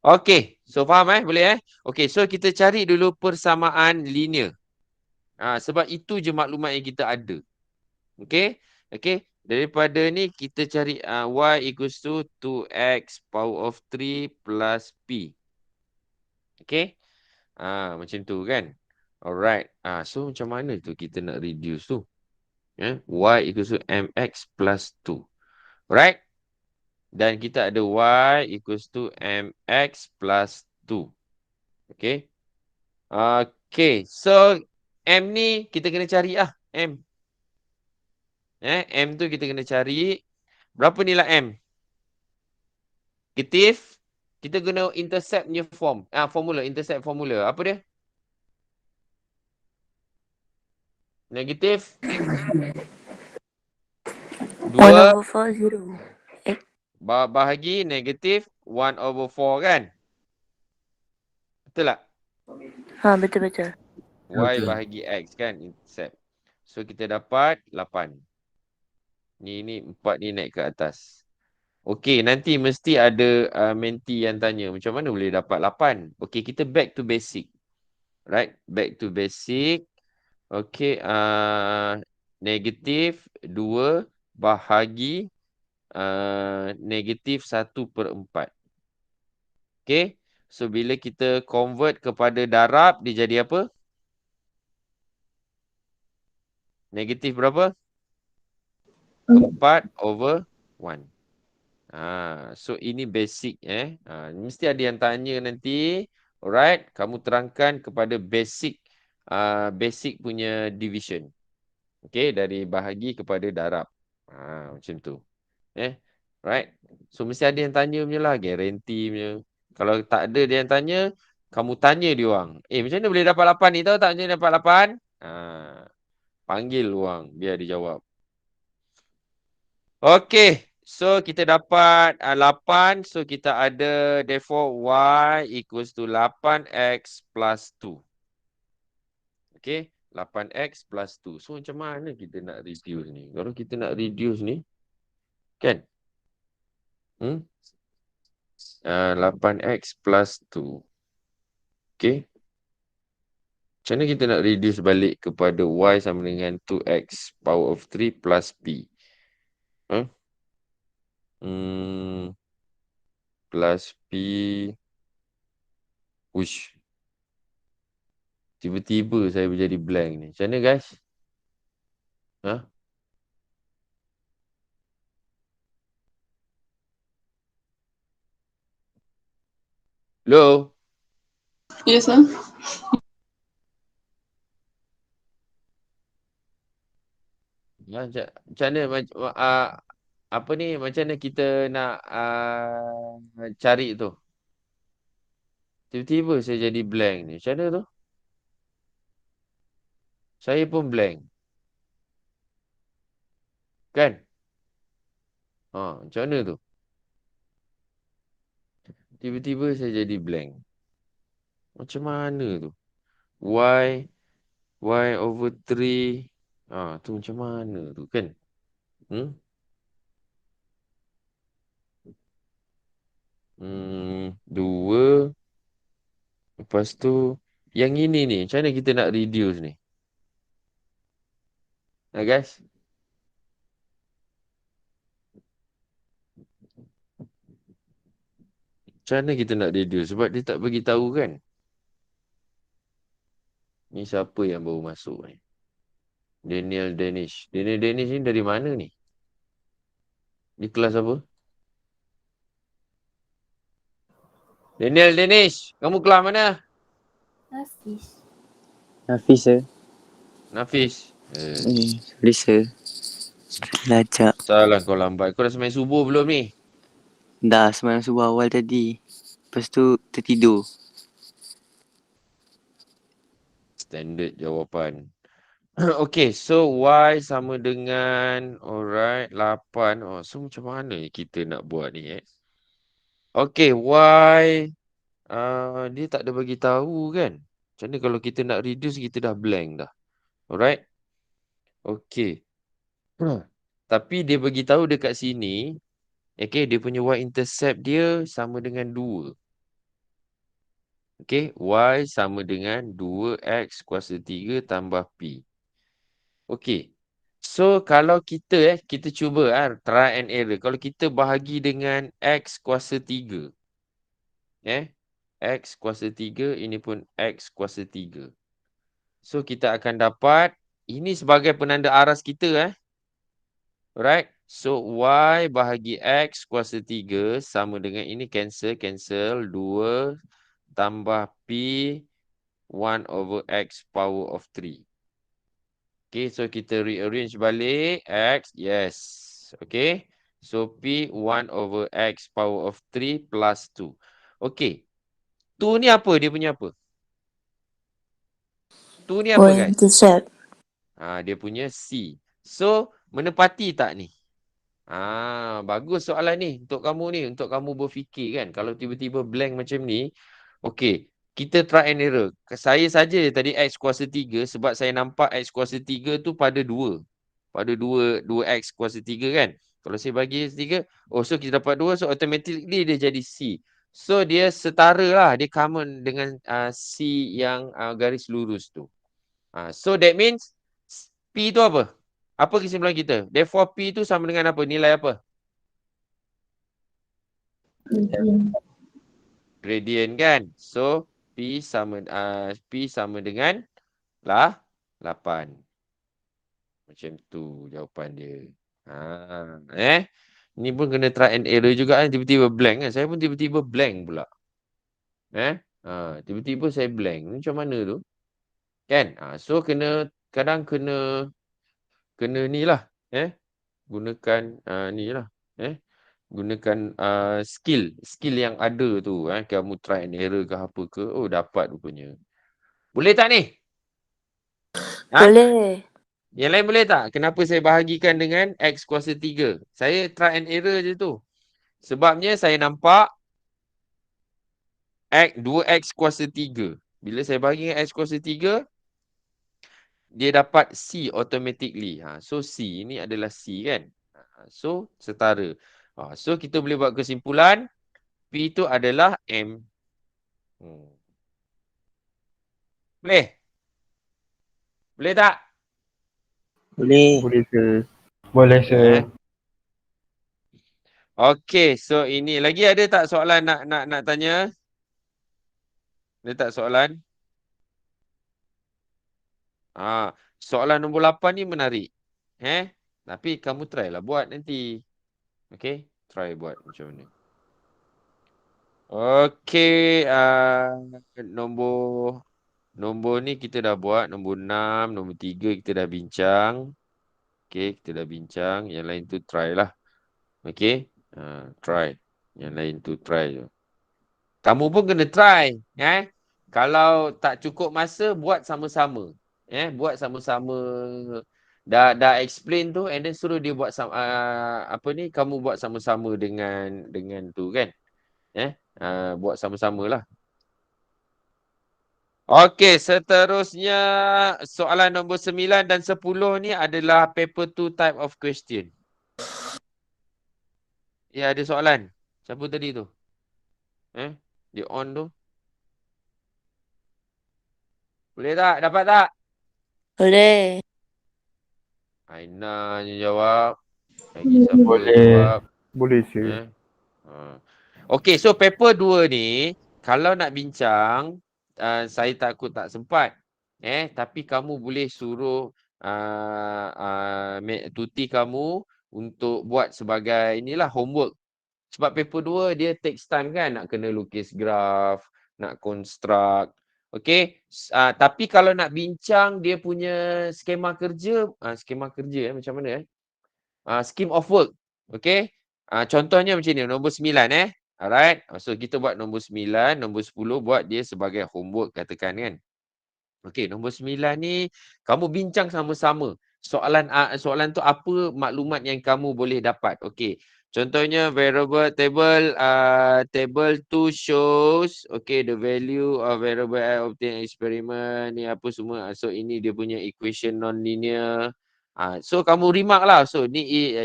Okay. So faham boleh Okay, so kita cari dulu persamaan linear. Sebab itu je maklumat yang kita ada. Okay. Okay. Daripada ni kita cari y equals to 2x power of 3 plus p. Okay. Macam tu kan. Alright. So macam mana tu kita nak reduce tu? Y equals to mx plus 2. Alright. Dan kita ada y equals to mx plus 2. Okay. Okay. So m ni kita kena cari m. M tu kita kena cari. Berapa nilai M? Negatif. Kita guna intercept punya form. Formula. Intercept formula. Apa dia? Negatif. 2. 1/4 0. Bahagi negatif 1/4 kan? Betul tak? Betul-betul. Y bahagi X kan? Intercept. So kita dapat 8. Ni 4 ni naik ke atas. Okey, nanti mesti ada menti yang tanya macam mana boleh dapat 8. Okey, kita back to basic. Right? Back to basic. Okey, negatif 2 bahagi negatif 1/4. Okey. So bila kita convert kepada darab dia jadi apa? Negatif berapa? 4/1. So ini basic mesti ada yang tanya nanti. Alright, kamu terangkan kepada basic basic punya division. Okay, dari bahagi kepada darab. Macam tu. Right. So mesti ada yang tanya punya lah, guarantee punya. Kalau tak ada dia yang tanya, kamu tanya dia orang. Macam mana boleh dapat 8 ni, tahu tak macam mana dapat 8? Panggil orang biar dia jawab. Okay. So kita dapat 8. So kita ada therefore y equals to 8x plus 2. Okay. 8x plus 2. So macam mana kita nak reduce ni? Kalau kita nak reduce ni. Kan? 8x plus 2. Okay. Macam mana kita nak reduce balik kepada y sama dengan 2x power of 3 plus p? Plus P. Uish. Tiba-tiba saya menjadi blank ni. Macam mana guys? Hello? Yes, sir. Macam mana apa ni, macam mana kita nak cari tu? Tiba-tiba saya jadi blank ni. Macam mana tu? Saya pun blank. Kan? Macam mana tu? Tiba-tiba saya jadi blank. Macam mana tu? Y over 3. Tu macam mana tu kan? 2. Lepas tu yang ini ni, macam mana kita nak reduce ni? Guys? Macam mana kita nak reduce? Sebab dia tak bagi tahu kan. Ni siapa yang baru masuk ni? Daniel Danish. Daniel Danish ni dari mana ni? Di kelas apa? Daniel Danish. Kamu kelas mana? Hafiz. Hafiz sir. Nafis. Sorry sir. Lajak. Salah kau lambat. Kau dah sembang subuh belum ni? Dah semalam subuh awal tadi. Lepas tu tertidur. Standard jawapan. Okay, so Y sama dengan alright 8. Oh, so macam mana kita nak buat ni Okay, Y dia tak ada bagi tahu kan. Macam mana kalau kita nak reduce kita dah blank dah. Alright. Okay. Tapi dia bagi tahu dekat sini, okay, dia punya Y-intercept dia sama dengan 2. Okay, Y sama dengan 2X kuasa 3 tambah P. Okay. So, kalau kita kita cuba try and error. Kalau kita bahagi dengan X kuasa 3. X kuasa 3, ini pun X kuasa 3. So, kita akan dapat, ini sebagai penanda aras kita. Alright. So, Y bahagi X kuasa 3 sama dengan ini cancel. 2 tambah P 1 over X power of 3. Okay, so kita rearrange balik. X, yes. Okay. So, P 1 over X power of 3 plus 2. Okay. 2 ni apa? Dia punya apa? 2 ni apa guys? Y-intercept. Dia punya C. So, menepati tak ni? Bagus soalan ni untuk kamu ni. Untuk kamu berfikir kan. Kalau tiba-tiba blank macam ni. Okay. Kita try and error. Saya saja tadi X kuasa 3. Sebab saya nampak X kuasa 3 tu pada 2. Pada 2X kuasa 3 kan. Kalau saya bagi 3. So kita dapat 2. So automatically dia jadi C. So dia setara lah. Dia common dengan C yang garis lurus tu. So that means P tu apa? Apa kesimpulan kita? Therefore P tu sama dengan apa? Nilai apa? Gradient kan? So P sama dengan 8. Macam tu jawapan dia. Ni pun kena try and error juga kan. Tiba-tiba blank kan. Saya pun tiba-tiba blank pula. Tiba-tiba saya blank. Macam mana tu? Kan? So kadang kena ni lah. Gunakan ni lah. Gunakan skill yang ada tu. Kamu try and error ke apa ke. Oh, dapat rupanya. Boleh tak ni? Boleh. Yang lain boleh tak? Kenapa saya bahagikan dengan X kuasa 3? Saya try and error je tu. Sebabnya saya nampak 2X kuasa 3. Bila saya bahagi dengan X kuasa 3, dia dapat C automatically. So C ni adalah C kan. So setara. So kita boleh buat kesimpulan P itu adalah M. Boleh? Boleh tak? Boleh. Boleh sir. Boleh sir. Okay, so ini lagi ada tak soalan nak tanya? Ada tak soalan? Soalan nombor 8 ni menarik. Tapi kamu try lah buat nanti. Okay, try buat macam mana. Okay, nombor ni kita dah buat. Nombor 6, nombor 3 kita dah bincang. Okay, kita dah bincang. Yang lain tu try lah. Okay, try. Yang lain tu try je. Kamu pun kena try. Kalau tak cukup masa, buat sama-sama. Buat sama-sama. Dah explain tu and then suruh dia buat kamu buat sama-sama dengan tu kan. Buat sama-sama lah. Okey, seterusnya soalan nombor 9 dan 10 ni adalah paper 2 type of question. Ya, ada soalan. Siapa tadi tu? Dia on tu. Boleh tak? Dapat tak? Boleh. Aina je jawab. Lagi siapa boleh Boleh. jawab? Boleh sir. Okay, so paper 2 ni, kalau nak bincang, saya takut tak sempat. Tapi kamu boleh suruh tuti kamu untuk buat sebagai inilah homework. Sebab paper 2 dia takes time kan, nak kena lukis graf, nak construct. Okay, tapi kalau nak bincang dia punya skema kerja, macam mana scheme of work. Okay, contohnya macam ni, nombor 9 Alright, so kita buat nombor 9, nombor 10 buat dia sebagai homework katakan kan. Okey, nombor 9 ni kamu bincang sama-sama. Soalan tu apa maklumat yang kamu boleh dapat. Okey. Contohnya variable table 2 shows the value of variable I obtained experiment ni apa semua. So ini dia punya equation non-linear. So kamu remark lah. So ni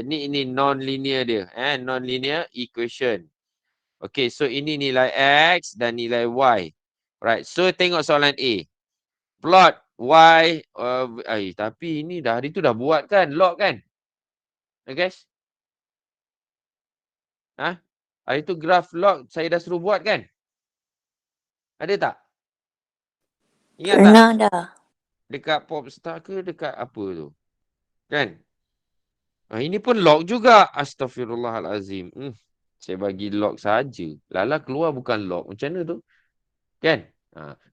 non-linear dia. Non-linear equation. Okay, so ini nilai X dan nilai Y. Right, so tengok soalan A. Plot Y, tapi ini hari tu dah buat kan, log kan? Guys? Hari tu graf log saya dah suruh buat kan? Ada tak? Ingat tak? Pernah dah. Dekat Popstar ke dekat apa tu? Kan? Ini pun log juga. Astaghfirullahalazim. Saya bagi log saja. Lala keluar bukan log. Macam mana tu? Kan?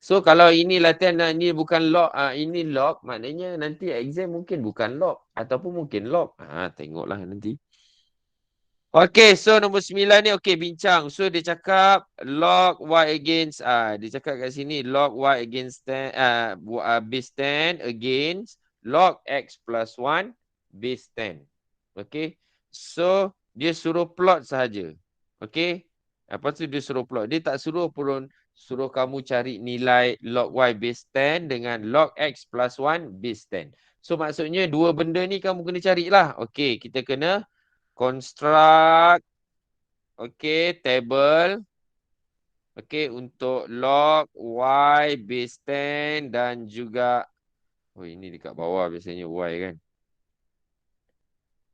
So kalau ini latihan ni bukan log, ini log, maknanya nanti exam mungkin bukan log ataupun mungkin log. Tengoklah nanti. Okay, so nombor 9 ni bincang. So dia cakap log y against dia cakap kat sini log y against 10 base 10 against log x plus 1 base 10. Okay. So dia suruh plot sahaja. Okay. Lepas tu dia suruh plot. Dia tak suruh kamu cari nilai log y base 10 dengan log x plus 1 base 10. So maksudnya dua benda ni kamu kena carilah. Okay, kita kena construct table untuk log y base 10 dan juga ini dekat bawah biasanya y kan.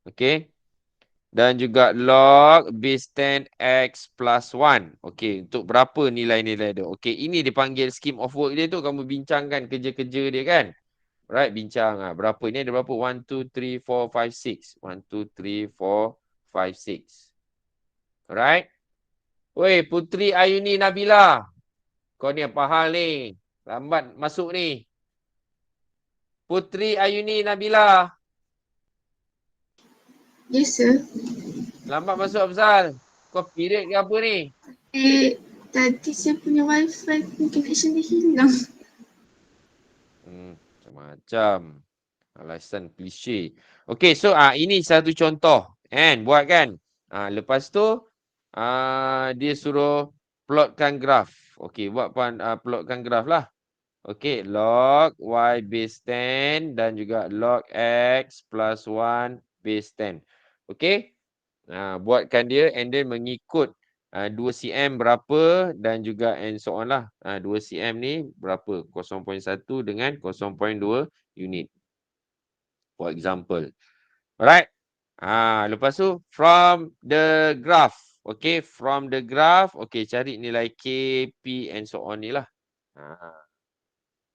Okay. Dan juga log base 10 x plus 1. Okay, untuk berapa nilai-nilai dia. Okay, ini dipanggil scheme of work dia tu. Kamu bincangkan kerja-kerja dia kan. Right, bincang. Berapa? Ini ada berapa? 1, 2, 3, 4, 5, 6. 1, 2, 3, 4, 5, 6. Alright. Woi, Putri Ayuni Nabila. Kau ni apa hal ni? Lambat masuk ni. Putri Ayuni Nabila. Yes, sir. Lambat masuk Afzal. Kau period ke apa ni? Tadi saya punya wifi connection dia hilang. Macam-macam. Alasan klise. Okay, so ini satu contoh. Buat kan? Lepas tu, dia suruh plotkan graf. Okay, buat plotkan graf lah. Okay, log y base 10 dan juga log x plus 1 base 10. Okay. Buatkan dia and then mengikut 2 cm berapa dan juga and so on lah. 2 cm ni berapa? 0.1 dengan 0.2 unit. For example. Alright. Lepas tu from the graph. Okay, from the graph. Okay, cari nilai K, P and so on ni lah.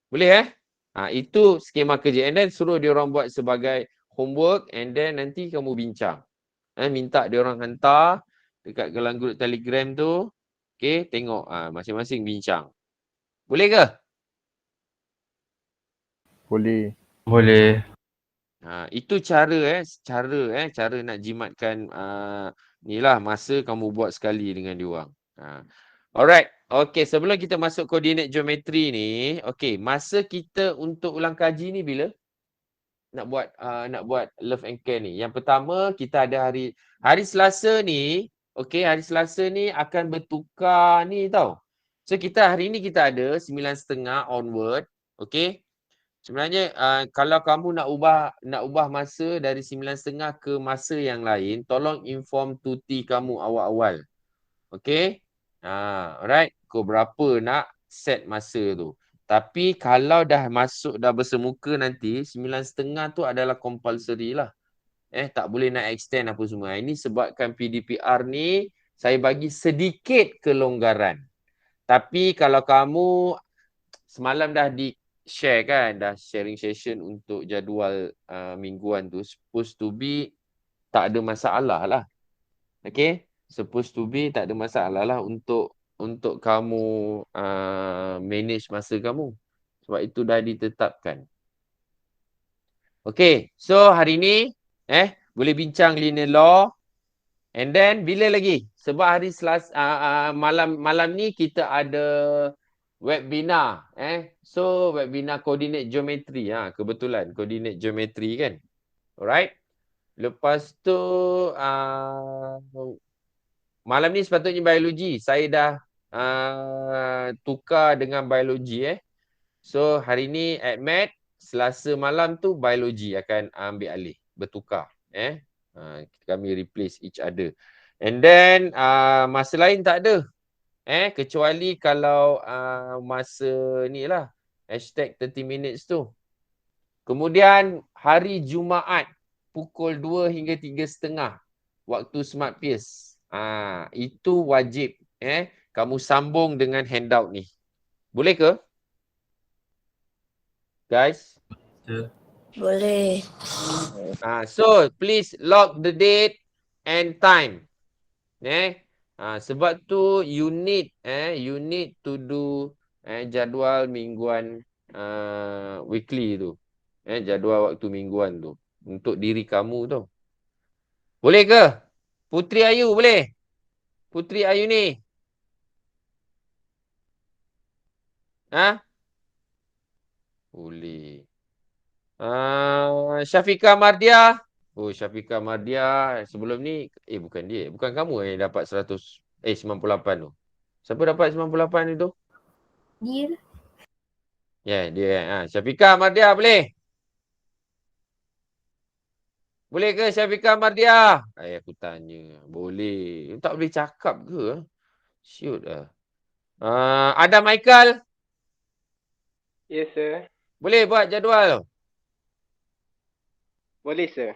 Boleh itu skema kerja. And then suruh dia orang buat sebagai homework and then nanti kamu bincang. Minta dia orang hantar dekat dalam grup Telegram tu. Okay, tengok masing-masing bincang. Boleh ke? Boleh. Boleh. Itu cara cara nak jimatkan masa kamu buat sekali dengan diorang. Alright. Okay, sebelum kita masuk koordinat geometri ni, okay, masa kita untuk ulang kaji ni bila? Nak buat love and care ni. Yang pertama kita ada hari Selasa ni, hari Selasa ni akan bertukar ni tau. So hari ni kita ada 9.30 onward, Sebenarnya kalau kamu nak ubah masa dari 9.30 ke masa yang lain, tolong inform tuti kamu awal-awal. Alright, kau berapa nak set masa tu. Tapi kalau dah masuk, dah bersemuka nanti, 9.5 tu adalah compulsory lah. Tak boleh nak extend apa semua. Ini sebabkan PDPR ni, saya bagi sedikit kelonggaran. Tapi kalau kamu semalam dah di-share kan, dah sharing session untuk jadual mingguan tu, supposed to be tak ada masalah lah. Okay? Supposed to be tak ada masalah lah untuk kamu manage masa kamu. Sebab itu dah ditetapkan. Okay, so hari ni boleh bincang linear law. And then bila lagi? Sebab hari Selasa malam ni kita ada webinar. So webinar coordinate geometry. Kebetulan coordinate geometry kan. Alright. Lepas tu malam ni sepatutnya biologi. Saya dah tukar dengan biologi. So hari ni at Med, Selasa malam tu biologi akan ambil alih, bertukar. Kami replace each other. And then masa lain tak ada. Kecuali kalau masa ni lah, #30 minutes tu. Kemudian hari Jumaat pukul 2 hingga 3.30 waktu Smart Pierce. Itu wajib kamu sambung dengan handout ni. Boleh ke? Guys? Boleh. So please log the date and time. Sebab tu you need to do jadual mingguan weekly tu. Jadual waktu mingguan tu untuk diri kamu tu. Boleh ke? Putri Ayu boleh? Putri Ayu ni. Boleh. Syafiqah Mardia. Oh, Syafiqah Mardia sebelum ni bukan dia. Bukan kamu yang dapat 98 tu. Siapa dapat 98 itu? Dia. Dia. Syafiqah Mardia boleh? Boleh ke Syafiqah Mardia? Aku tanya. Boleh. Tak boleh cakap ke? Shoot lah. Adam Michael. Yes, sir. Boleh buat jadual? Boleh, sir.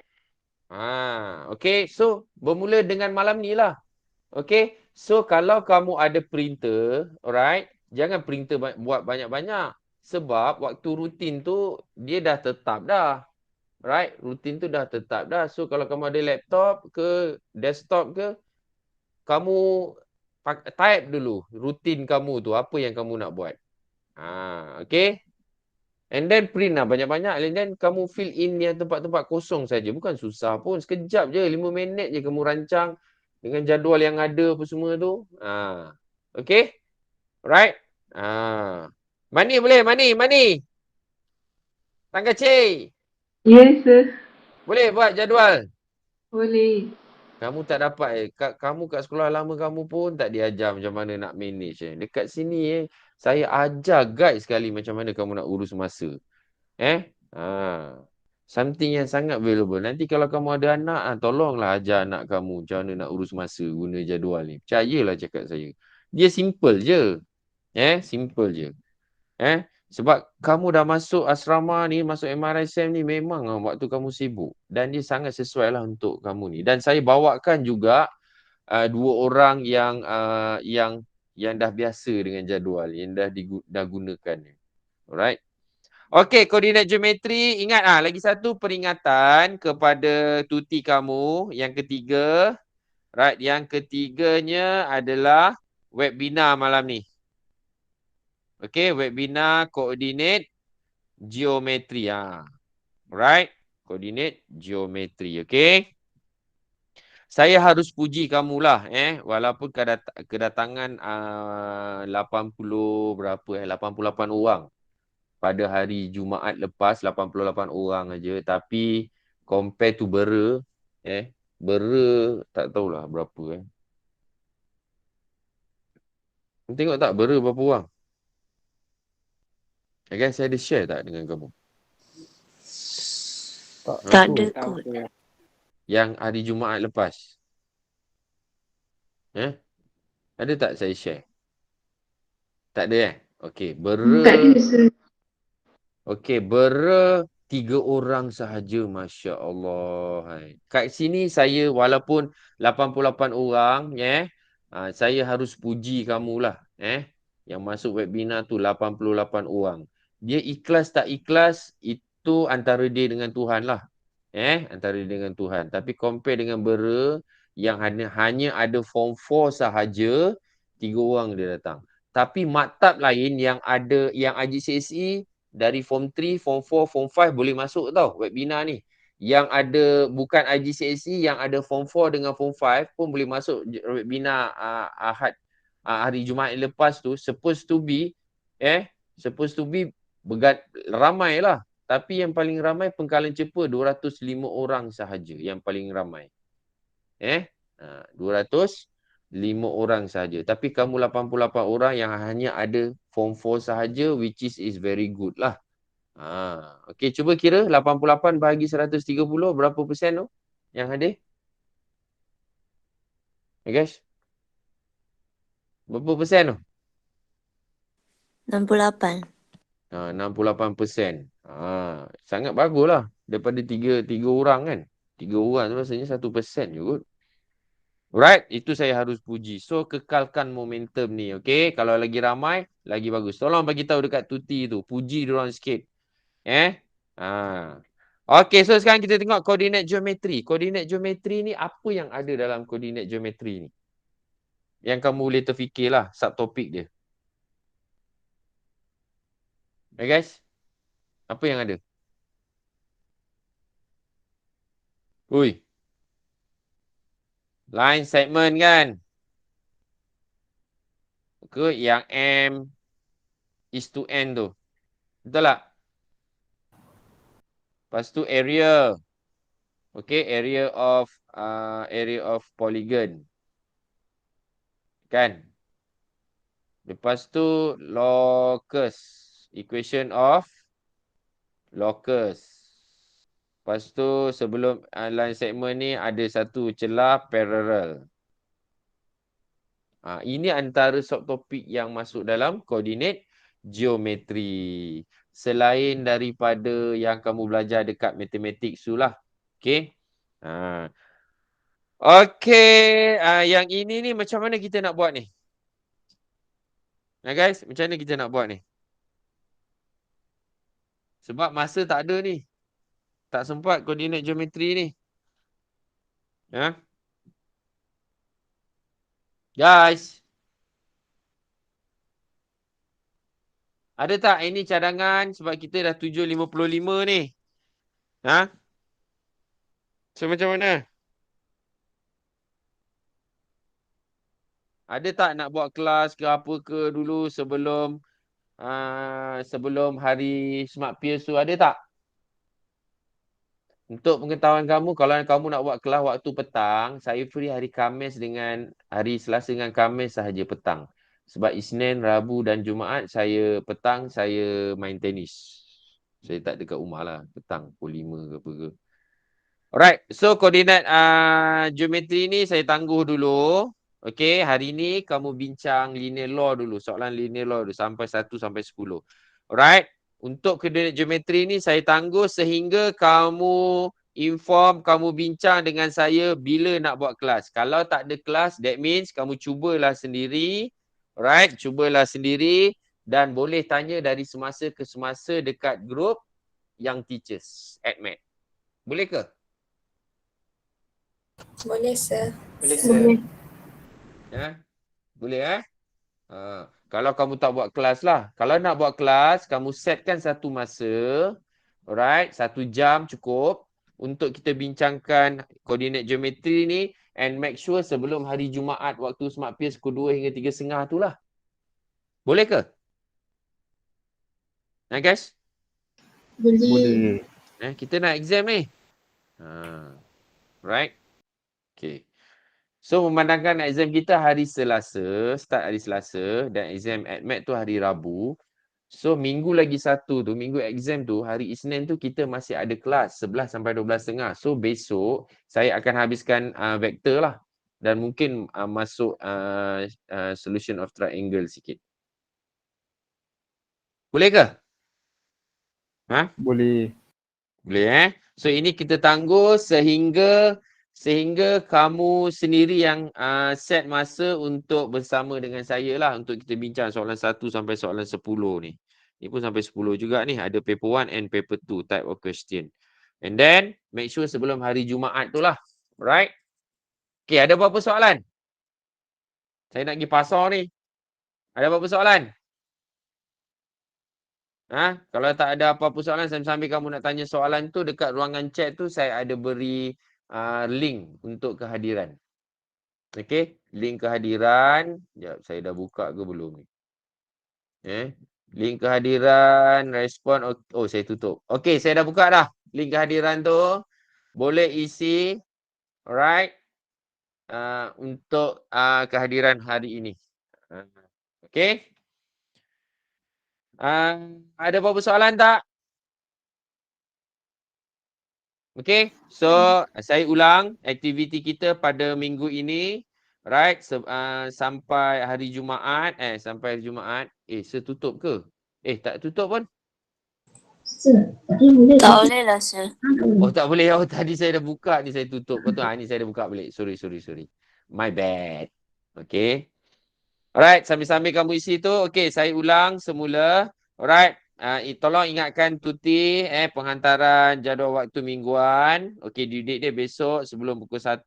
Okay. So, bermula dengan malam ni lah. Okay. So, kalau kamu ada printer, alright, jangan printer buat banyak-banyak. Sebab waktu rutin tu, dia dah tetap dah. Right? Rutin tu dah tetap dah. So, kalau kamu ada laptop ke, desktop ke, kamu type dulu rutin kamu tu, apa yang kamu nak buat. Okay? And then print lah banyak-banyak. And then kamu fill in yang tempat-tempat kosong saja. Bukan susah pun. Sekejap je. 5 minit je kamu rancang dengan jadual yang ada apa semua tu. Okay? Right? Mani boleh? Mani. Tangga Cik. Yes, sir. Boleh buat jadual? Boleh. Kamu tak dapat kamu kat sekolah lama kamu pun tak diajar macam mana nak manage. Dekat sini saya ajar guide sekali macam mana kamu nak urus masa. Something yang sangat valuable. Nanti kalau kamu ada anak, tolonglah ajar anak kamu macam mana nak urus masa guna jadual ni. Percayalah cakap saya. Dia simple je. Simple je. Sebab kamu dah masuk asrama ni, masuk MRSM ni memang waktu kamu sibuk. Dan dia sangat sesuai lah untuk kamu ni. Dan saya bawakan juga 2 orang yang dah biasa dengan jadual, yang dah gunakan. Alright. Okay, koordinat geometri. Ingat lagi satu peringatan kepada tuti kamu. Yang ketiga. Right, yang ketiganya adalah webinar malam ni. Okay, webinar koordinat geometri. Right, koordinat geometri. Okay. Saya harus puji kamu lah. Walaupun kedatangan 88 orang pada hari Jumaat lepas, 88 orang aja. Tapi compare to Bera, Bera tak tahulah berapa. Tengok tak Bera berapa orang? Guys, saya ada share tak dengan kamu? Tak ada kot. Yang hari Jumaat lepas. Ada tak saya share? Tak ada Okey, Tak ada, sir. Okey, 3 orang sahaja, Masya Allah. Hai. Kat sini saya walaupun 88 orang, saya harus puji kamulah, yang masuk webinar tu 88 orang. Dia ikhlas tak ikhlas, itu antara dia dengan Tuhan lah. Antara dia dengan Tuhan. Tapi compare dengan yang hanya ada form 4 sahaja, 3 orang dia datang. Tapi maktab lain yang ada, yang IGCSE, dari form 3, form 4, form 5 boleh masuk tau webinar ni. Yang ada bukan IGCSE, yang ada form 4 dengan form 5 pun boleh masuk webinar Ahad hari Jumaat lepas tu. Supposed to be ramai lah. Tapi yang paling ramai Pengkalan Cepa 205 orang sahaja yang paling ramai. 205 orang sahaja. Tapi kamu 88 orang yang hanya ada form 4 sahaja, which is very good lah. Okey, cuba kira 88 bahagi 130, berapa persen tu yang hadir? Guys? Berapa persen tu? 68. 68%. Sangat bagus lah. Daripada 3 orang kan. 3 orang tu rasanya 1% je kot. Alright, itu saya harus puji. So, kekalkan momentum ni, okay? Kalau lagi ramai, lagi bagus. Tolong bagi tahu dekat Tuti tu. Puji diorang sikit. Okay, so sekarang kita tengok koordinat geometri. Koordinat geometri ni, apa yang ada dalam koordinat geometri ni? Yang kamu boleh terfikirlah subtopik dia. Guys? Apa yang ada? Ui. Line segment kan? Ke yang M is to N tu. Betul tak? Lepas tu area. Okay, area of polygon. Kan? Lepas tu locus. Equation of locus. Lepas tu sebelum line segment ni ada satu celah parallel. Ini antara subtopik yang masuk dalam koordinat geometri. Selain daripada yang kamu belajar dekat matematik tu lah. Okay. Okay. Yang ini ni macam mana kita nak buat ni? Guys, macam mana kita nak buat ni? Sebab masa tak ada ni. Tak sempat koordinat geometri ni. Guys. Ada tak ini cadangan sebab kita dah 7.55 ni. So macam mana? Ada tak nak buat kelas ke apa ke dulu sebelum hari Smart Peers tu? Ada tak? Untuk pengetahuan kamu, kalau kamu nak buat kelas waktu petang, saya free hari Khamis dengan hari Selasa dengan Khamis sahaja petang. Sebab Isnin, Rabu dan Jumaat saya petang, saya main tenis. Saya tak dekat rumah lah petang, pukul 5 ke apa ke. Alright, so koordinat geometri ni saya tangguh dulu. Okay, hari ni kamu bincang linear law dulu. Soalan linear law dulu sampai 1 sampai 10. Alright. Untuk koordinat geometri ni saya tangguh sehingga kamu inform, kamu bincang dengan saya bila nak buat kelas. Kalau tak ada kelas, that means kamu cubalah sendiri. Alright, cubalah sendiri dan boleh tanya dari semasa ke semasa dekat grup yang teachers AdMed. Boleh ke? Boleh, sir. Boleh, sir. Boleh kalau kamu tak buat kelas lah. Kalau nak buat kelas, kamu setkan satu masa. Alright, 1 jam cukup untuk kita bincangkan koordinat geometri ni and make sure sebelum hari Jumaat waktu Smart Peers pukul 2 hingga 3.30 tu lah. Boleh ke? Guys? Boleh. Kita nak exam ni. Right? Okay. So, memandangkan exam kita hari Selasa, start hari Selasa dan exam AdMed tu hari Rabu. So, minggu lagi satu tu, minggu exam tu, hari Isnin tu kita masih ada kelas 11 sampai 12.30. So, besok saya akan habiskan vektor lah. Dan mungkin masuk solution of triangle sikit. Boleh ke? Ha? Boleh. Boleh So ini kita tangguh sehingga kamu sendiri yang set masa untuk bersama dengan saya lah untuk kita bincang soalan 1 sampai soalan 10 ni. Ni pun sampai 10 juga ni. Ada paper 1 and paper 2 type of question. And then make sure sebelum hari Jumaat tu lah. Right? Okay, ada berapa soalan? Saya nak pergi pasar ni. Ada berapa soalan? Kalau tak ada apa-apa soalan, sambil kamu nak tanya soalan tu, dekat ruangan chat tu saya ada beri link untuk kehadiran. Okey, link kehadiran. Sekejap, saya dah buka ke belum ni? Link kehadiran, respon. Oh, saya tutup. Okey, saya dah buka dah. Link kehadiran tu boleh isi. Alright. Untuk kehadiran hari ini. Okey. Ada apa-apa soalan tak? Okey, so saya ulang aktiviti kita pada minggu ini, right? Sampai hari Jumaat, sampai hari Jumaat. Setutup ke? Tak tutup pun. Tak boleh lah, sir. Oh, tak boleh. Oh, tadi saya dah buka ni, saya tutup. Betul, ni saya dah buka balik. Sorry. My bad. Okey. Alright, sambil-sambil kamu isi tu. Okey, saya ulang semula. Alright. Tolong ingatkan Tuti penghantaran jadual waktu mingguan. Okey, due date dia besok sebelum pukul 1.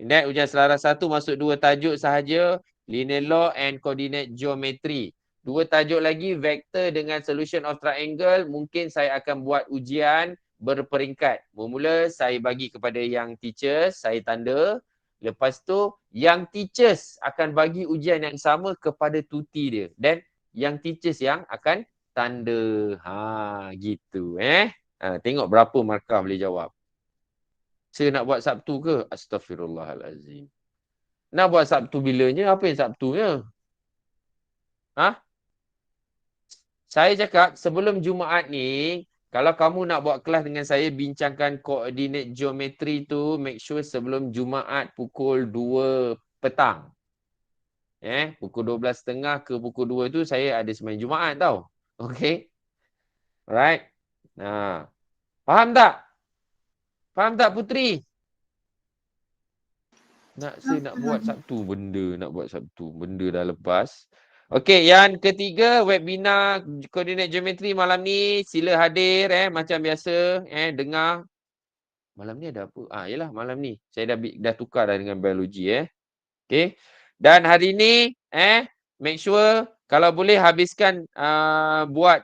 Ingat ujian selaras 1 masuk 2 tajuk sahaja, linear law and coordinate geometry. 2 tajuk lagi, vector dengan solution of triangle. Mungkin saya akan buat ujian berperingkat. Mula-mula saya bagi kepada yang teachers, saya tanda. Lepas tu yang teachers akan bagi ujian yang sama kepada Tuti dia. Dan yang teachers yang akan tanda. Gitu tengok berapa markah boleh jawab. Saya nak buat Sabtu ke? Astaghfirullahalazim. Nak buat Sabtu bilanya? Apa yang Sabtunya? Saya cakap sebelum Jumaat ni, kalau kamu nak buat kelas dengan saya bincangkan koordinat geometri tu, make sure sebelum Jumaat pukul 2 petang. Pukul 12.30 ke pukul 2 tu saya ada sembahyang Jumaat tau. Okay. Alright. Faham tak? Faham tak Putri? Saya nak buat Sabtu benda dah lepas. Okey, yang ketiga webinar koordinat geometri malam ni sila hadir macam biasa dengar. Malam ni ada apa? Yalah malam ni saya dah tukar dah dengan biologi Okey. Dan hari ni make sure kalau boleh habiskan buat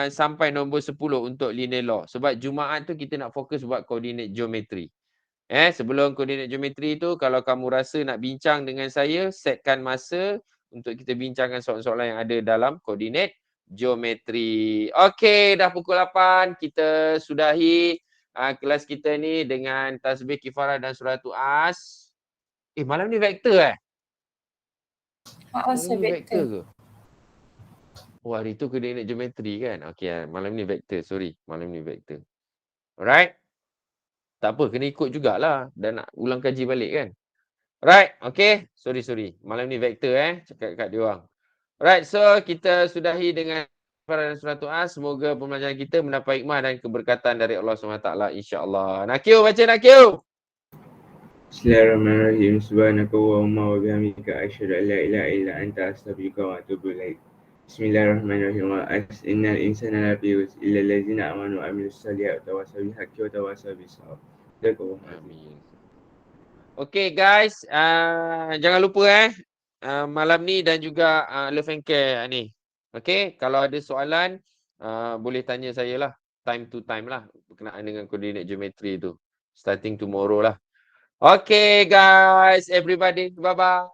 sampai nombor 10 untuk linear law. Sebab Jumaat tu kita nak fokus buat koordinat geometri. Sebelum koordinat geometri tu, kalau kamu rasa nak bincang dengan saya, setkan masa untuk kita bincangkan soalan-soalan yang ada dalam koordinat geometri. Okey, dah pukul 8. Kita sudahi kelas kita ni dengan tasbih kifarah dan suratul as. Malam ni vektor Saya vektor ke? Hari tu koordinat geometri kan? Okey, malam ni vektor. Sorry, malam ni vektor. Alright? Tak apa, kena ikut jugalah. Dan nak ulang kaji balik kan. Right, okay. Sorry. Malam ni vektor cakap kat dia orang. Right, so kita sudahi dengan dan suratul as. Semoga pembelajaran kita mendapat hikmah dan keberkatan dari Allah SWT insya-Allah. Nakil, baca Nakil. Bismillahirrahmanirrahim. Subhanakallahumma wa bihamdika asyhadu an la ilaha illa anta astaghfiruka wa atubu ilaik. Bismillahirrahmanirrahim. Innal insana lafi khusr illa allazina amanu wa amilus solihati wa tawasaw bil haqqi wa tawasaw bis sabr. Amin. Okay guys, jangan lupa malam ni dan juga Love and Care ni. Okay, kalau ada soalan boleh tanya saya lah. Time to time lah berkenaan dengan koordinat geometri tu. Starting tomorrow lah. Okay guys, everybody, bye-bye.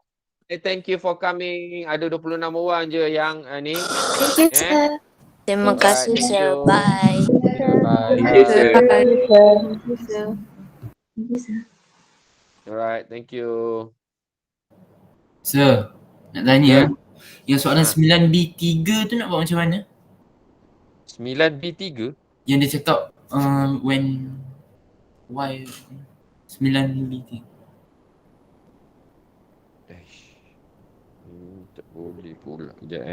Thank you for coming. Ada 26 orang je yang ni. Thank you, sir. Terima kasih, sir. Bye. Bye. Thank you, sir. Thank you, sir. Alright, thank you. Sir, nak tanya yang soalan 9B3 tu nak buat macam mana? 9B3? Yang dia cakap when why 9B3. Tak boleh pula. Sekejap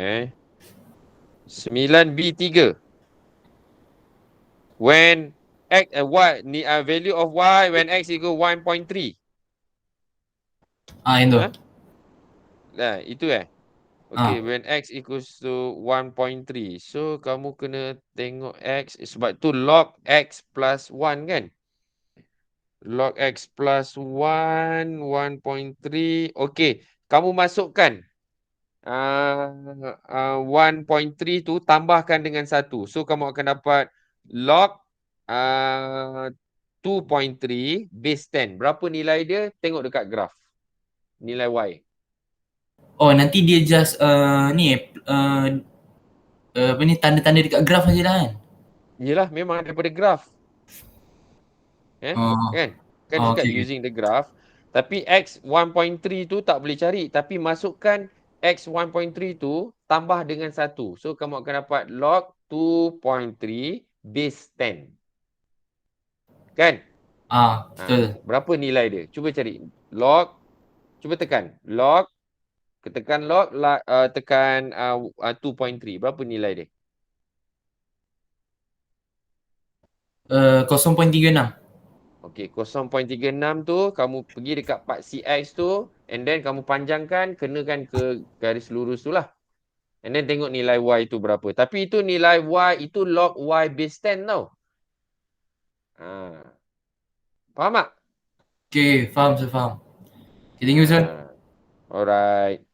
9B3. When x y value of y when x equal 1.3. Yang tu. Nah, itu Okay, when x equals to 1.3. So, kamu kena tengok x. Sebab tu log x plus 1 kan? Log x plus 1, 1.3. Okay, kamu masukkan 1.3 tu tambahkan dengan 1. So, kamu akan dapat log 2.3 base 10. Berapa nilai dia? Tengok dekat graf. Nilai y. Oh, nanti dia just apa ni, tanda-tanda dekat graf saja lah kan? Yelah, memang daripada graf. Kan? Kan cakap okay. using the graph. Tapi x 1.3 tu tak boleh cari. Tapi masukkan x 1.3 tu tambah dengan 1. So, kamu akan dapat log 2.3 base 10. Kan? Betul. Berapa nilai dia? Cuba cari. Log. Cuba tekan. Log. Tekan log. Tekan 2.3. Berapa nilai dia? 0.36. Okey, 0.36 tu kamu pergi dekat part CX tu and then kamu panjangkan, kenakan ke garis lurus tu lah. And then tengok nilai Y tu berapa. Tapi itu nilai Y, itu log Y base 10 tau. Faham tak? Okay, faham, saya faham. Okay, thank you, sir. Alright.